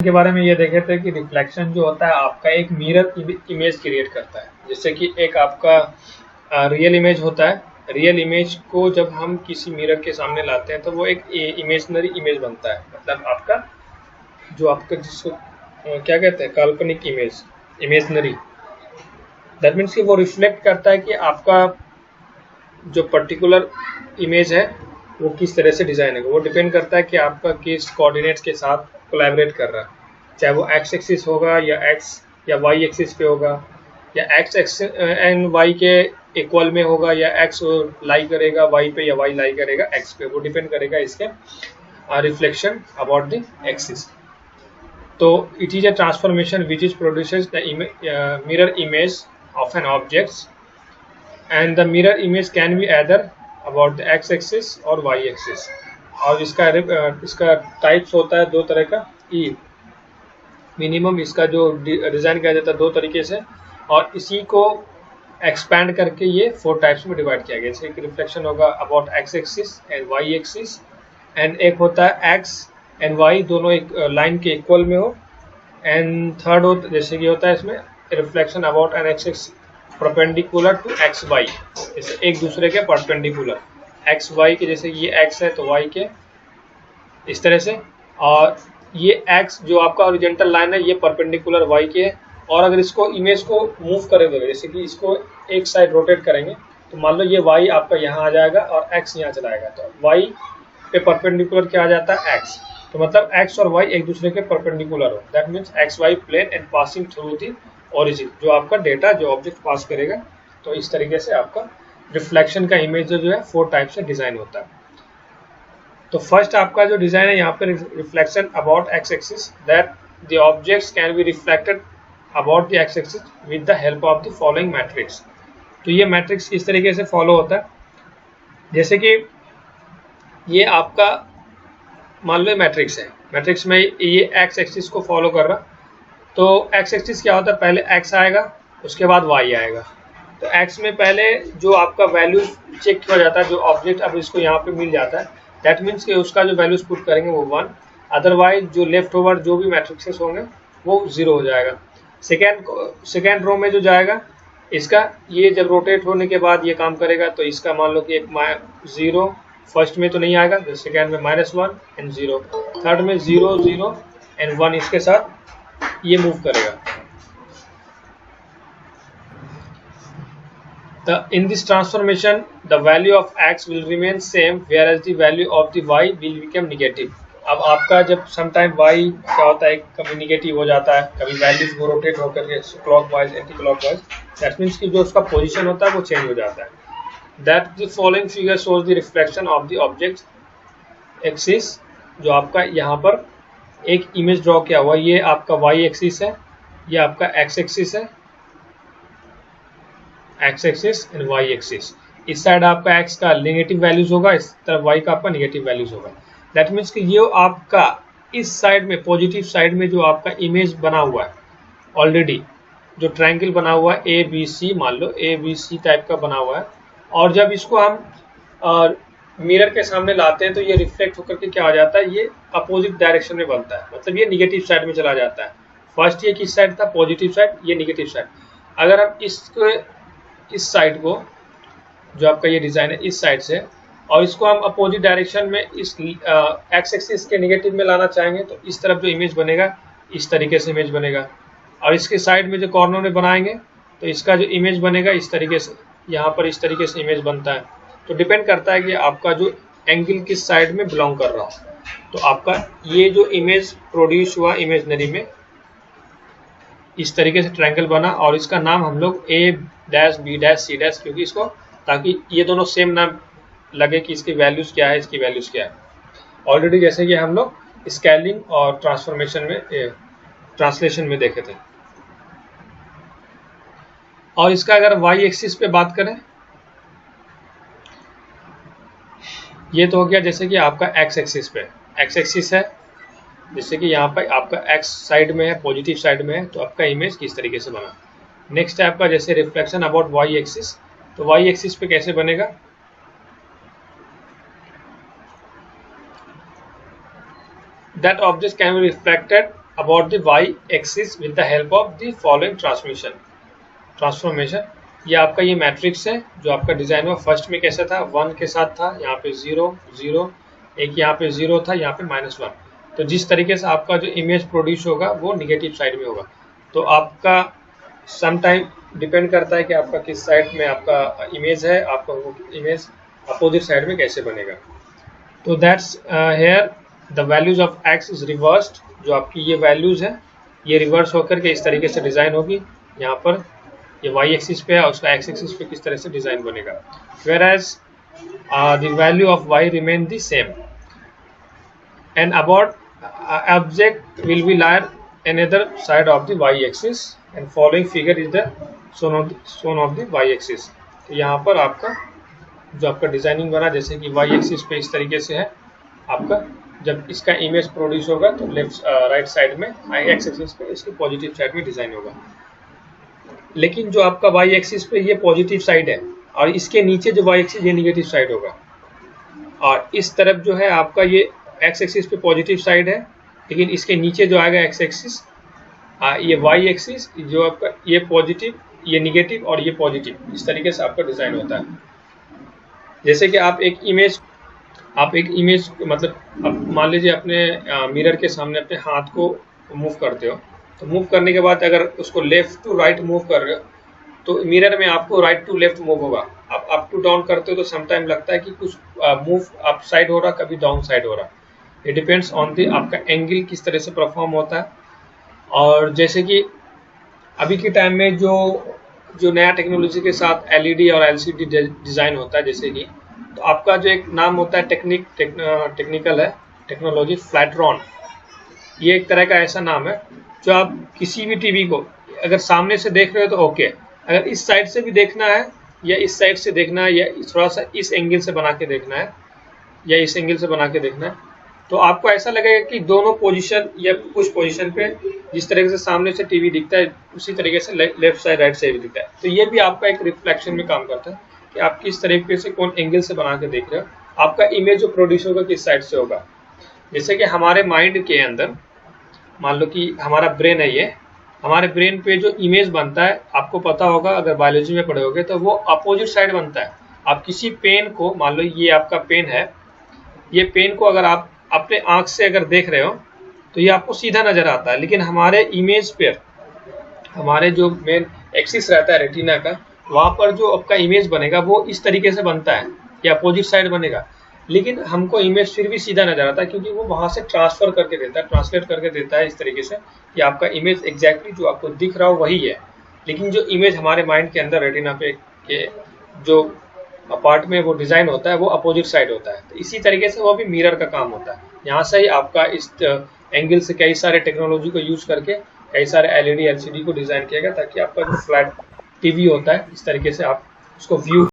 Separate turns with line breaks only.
के बारे में ये देखे थे कि रिफ्लेक्शन जो होता है आपका एक मिरर इमेज क्रिएट करता है। जैसे कि एक आपका रियल इमेज होता है, रियल इमेज को जब हम किसी मिरर के सामने लाते हैं तो वो एक इमेजनरी इमेज बनता है। मतलब आपका जो आपका जिसको क्या कहते हैं, काल्पनिक इमेज, इमेजनरी। दैट मीन्स कि वो रिफ्लेक्ट करता है कि आपका जो पर्टिकुलर इमेज है वो किस तरह से डिजाइन है। वो डिपेंड करता है कि आपका किस कोऑर्डिनेट्स के साथ कोलैबोरेट कर रहा है, चाहे वो एक्स एक्सिस होगा या एक्स या वाई एक्सिस पे होगा, या एक्स एंड वाई के इक्वल में होगा, या एक्स लाई करेगा वाई पे या वाई लाई करेगा एक्स पे। वो डिपेंड करेगा इसके रिफ्लेक्शन अबाउट द एक्सिस। तो it is a transformation which is produces the mirror image of an objects, and the mirror image can be either about the x axis और y axis. और इसका types होता है दो तरह का। ई minimum इसका जो डिजाइन किया जाता है दो तरीके से, और इसी को एक्सपैंड करके ये 4 टाइप्स में डिवाइड किया गया। जैसे कि रिफ्लेक्शन होगा about x axis and y axis, and एक होता है एक्स एंड वाई दोनों एक लाइन के इक्वल में हो, एंड थर्ड होता जैसे कि होता है इसमें reflection about an axis perpendicular to x y, जैसे एक दूसरे के परपेंडिकुलर एक्स वाई के, जैसे ये एक्स है तो वाई के इस तरह से, और ये एक्स जो आपका हॉरिजॉन्टल लाइन है ये परपेंडिकुलर वाई के है। और अगर इसको इमेज को मूव करेंगे, जैसे कि इसको एक साइड रोटेट करेंगे तो मान लो ये वाई आपका यहाँ आ जाएगा और एक्स यहाँ चला जाएगा, तो वाई पे परपेंडिकुलर क्या आ जाता है एक्स। तो मतलब एक्स और वाई एक दूसरे के परपेंडिकुलर हो, that means x y plane and passing through the origin, जो आपका डेटा जो ऑब्जेक्ट पास करेगा। तो इस तरीके से आपका रिफ्लेक्शन का इमेज जो है 4 टाइप से डिजाइन होता है। तो फर्स्ट आपका जो डिजाइन है यहाँ पे reflection about x axis, that the objects can be reflected about the x axis with the help of the following matrix. तो ये मैट्रिक्स इस तरीके से फॉलो होता है, जैसे कि ये आपका मान लो मैट्रिक्स है, मैट्रिक्स में ये एक्स एक्सिस को फॉलो कर रहा। तो एक्स एक्सिस क्या होता है, पहले एक्स आएगा उसके बाद वाई आएगा। तो एक्स में पहले जो आपका वैल्यू चेक किया जाता है, जो ऑब्जेक्ट अब इसको यहाँ पे मिल जाता है, दैट मीन्स कि उसका जो वैल्यूज पुट करेंगे वो 1, अदरवाइज जो लेफ्ट ओवर जो भी मैट्रिक्सेस होंगे वो 0 हो जाएगा। सेकेंड रो में जो जाएगा इसका ये जब रोटेट होने के बाद ये काम करेगा, तो इसका मान लो कि एक 0 फर्स्ट में तो नहीं आएगा, तो सेकेंड में -1 एंड 0, थर्ड में 0 0 एंड 1 इसके साथ ये मूव करेगा। In this transformation, the value of x will remain same, whereas the value of the y will become negative. अब आपका जब समटाइम y क्या होता है, कभी निगेटिव हो जाता है, कभी वैल्यूज वो रोटेट होकर के clock wise anti clock wise, that means कि जो उसका पोजीशन होता है वो चेंज हो जाता है। That the following figure shows the reflection of the object axis. जो आपका यहाँ पर एक इमेज ड्रॉ किया हुआ, ये आपका वाई एक्सिस है, ये आपका एक्स एक्सिस है, x axis and y axis. इस साइड आपका एक्स का नेगेटिव वैल्यूज होगा, इस तरफ वाई का आपका नेगेटिव वैल्यूज होगा। दैट मीन्स कि ये आपका इस साइड में पॉजिटिव साइड में जो आपका इमेज बना हुआ है ऑलरेडी, जो ट्रायंगल बना हुआ है ए बी सी, मान लो ए बी सी टाइप का बना हुआ है, और जब इसको हम मिरर के सामने लाते हैं तो ये रिफ्लेक्ट होकर के क्या हो जाता है, ये अपोजिट डायरेक्शन में बनता है, मतलब ये निगेटिव साइड में चला जाता है। फर्स्ट ये किस साइड था, पॉजिटिव साइड, ये निगेटिव साइड। अगर हम इस साइड को जो आपका ये डिजाइन है इस साइड से, और इसको हम अपोजिट डायरेक्शन में इस एक्स एक्सिस के नेगेटिव में लाना चाहेंगे, तो इस तरफ जो इमेज बनेगा इस तरीके से इमेज बनेगा, और इसके साइड में जो कॉर्नर में बनाएंगे तो इसका जो इमेज बनेगा इस तरीके से, यहाँ पर इस तरीके से इमेज बनता है। तो डिपेंड करता है कि आपका जो एंगल किस साइड में बिलोंग कर रहा हो। तो आपका ये जो इमेज प्रोड्यूस हुआ इमेजनरी में इस तरीके से ट्रायंगल बना, और इसका नाम हम लोग A dash B dash C dash, क्योंकि इसको ताकि ये दोनों सेम नाम लगे कि इसकी वैल्यूज क्या है, इसकी वैल्यूज क्या है। ऑलरेडी जैसे कि हम लोग स्केलिंग और ट्रांसलेशन में देखे थे। और इसका अगर y एक्सिस पे बात करें, ये तो हो गया जैसे कि आपका x एक्सिस पे, x एक्सिस है जैसे कि यहाँ पर आपका x साइड में है, पॉजिटिव साइड में है, तो आपका इमेज किस तरीके से बना। नेक्स्ट है आपका जैसे रिफ्लेक्शन अबाउट y एक्सिस, तो y एक्सिस पे कैसे बनेगा, that object can be reflected about the y axis with the help of the following transformation. ये आपका ये मैट्रिक्स है जो आपका डिजाइन में फर्स्ट में कैसा था, 1 के साथ था, यहाँ पे 0 0, एक यहाँ पे 0 था, यहाँ पे -1। तो जिस तरीके से आपका जो इमेज प्रोड्यूस होगा वो निगेटिव साइड में होगा। तो आपका सम टाइम डिपेंड करता है कि आपका किस साइड में आपका इमेज है, आपका वो इमेज अपोजिट साइड में कैसे बनेगा। तो that's here the values of x is reversed. जो आपकी ये वैल्यूज है ये रिवर्स होकर के इस तरीके से डिजाइन होगी। यहाँ पर ये y एक्सिस पे है, उसका x एक्सिस पे किस तरह से डिजाइन बनेगा। whereas the value of y remain the same and about object will be lie another side of the y axis and following figure is the shown of the y axis। तो यहाँ पर आपका जो आपका designing बना जैसे कि y axis पे इस तरीके से है, आपका जब इसका इमेज प्रोड्यूस होगा तो लेफ्ट राइट साइड में x एक्सिस पे इसके पॉजिटिव साइड में डिजाइन होगा। लेकिन जो आपका y एक्सिस पे ये पॉजिटिव साइड है और इसके नीचे जो y एक्सिस ये नेगेटिव साइड होगा, और इस तरफ जो है आपका ये x एक्सिस पे पॉजिटिव साइड है, लेकिन इसके नीचे जो आएगा x एक्सिस ये y एक्सिस जो आपका ये पॉजिटिव, ये नेगेटिव और ये पॉजिटिव, इस तरीके से आपका डिजाइन होता है। जैसे कि आप एक इमेज मतलब आप मान लीजिए अपने मिरर के सामने अपने हाथ को मूव करते हो, तो मूव करने के बाद अगर उसको लेफ्ट टू राइट मूव कर रहे हो तो मिरर में आपको राइट टू लेफ्ट मूव होगा। आप अप टू डाउन करते हो तो समटाइम लगता है कि कुछ मूव अप साइड हो रहा, कभी डाउन साइड हो रहा। इट डिपेंड्स ऑन द आपका एंगल किस तरह से परफॉर्म होता है। और जैसे कि अभी के टाइम में जो नया टेक्नोलॉजी के साथ एलईडी और एलसीडी डिजाइन होता है, जैसे कि तो आपका जो एक नाम होता है टेक्निकल है टेक्नोलॉजी फ्लैट्रॉन। ये एक तरह का ऐसा नाम है जो आप किसी भी टीवी को अगर सामने से देख रहे हो तो ओके, अगर इस साइड से भी देखना है या इस साइड से देखना है या थोड़ा सा इस एंगल से बना के देखना है या इस एंगल से बना के देखना है, तो आपको ऐसा लगेगा कि दोनों पोजीशन या कुछ पोजीशन पे जिस तरीके से सामने से टीवी दिखता है उसी तरीके से लेफ्ट साइड राइट साइड दिखता है। तो ये भी आपका एक रिफ्लेक्शन में काम करता है कि आप किस तरीके से कौन एंगल से बना के देख रहे हो, आपका इमेज जो प्रोड्यूस होगा किस साइड से होगा। जैसे कि हमारे माइंड के अंदर मान लो कि हमारा ब्रेन है, ये हमारे ब्रेन पे जो इमेज बनता है आपको पता होगा, अगर बायोलॉजी में पढ़े होगे तो वो अपोजिट साइड बनता है। आप किसी पेन को, मान लो ये आपका पेन है, ये पेन को अगर आप अपने आंख से अगर देख रहे हो तो ये आपको सीधा नजर आता है, लेकिन हमारे इमेज पर हमारे जो मेन एक्सिस रहता है रेटिना का, वहां पर जो आपका इमेज बनेगा वो इस तरीके से बनता है, ये अपोजिट साइड बनेगा, लेकिन हमको इमेज फिर भी सीधा नजर आता है क्योंकि वो वहां से ट्रांसफर करके देता है, ट्रांसलेट करके देता है इस तरीके से कि आपका इमेज एग्जैक्टली जो आपको दिख रहा हो वही है, लेकिन जो इमेज हमारे माइंड के अंदर रेटिना पे के जो पार्ट में वो डिजाइन होता है वो अपोजिट साइड होता है। तो इसी तरीके से वो भी मिरर का काम होता है। यहाँ से ही आपका इस एंगल से कई सारे टेक्नोलॉजी को यूज करके कई सारे एलईडी एलसीडी को डिजाइन किया गया ताकि आपका जो फ्लैट टीवी होता है इस तरीके से आप उसको व्यू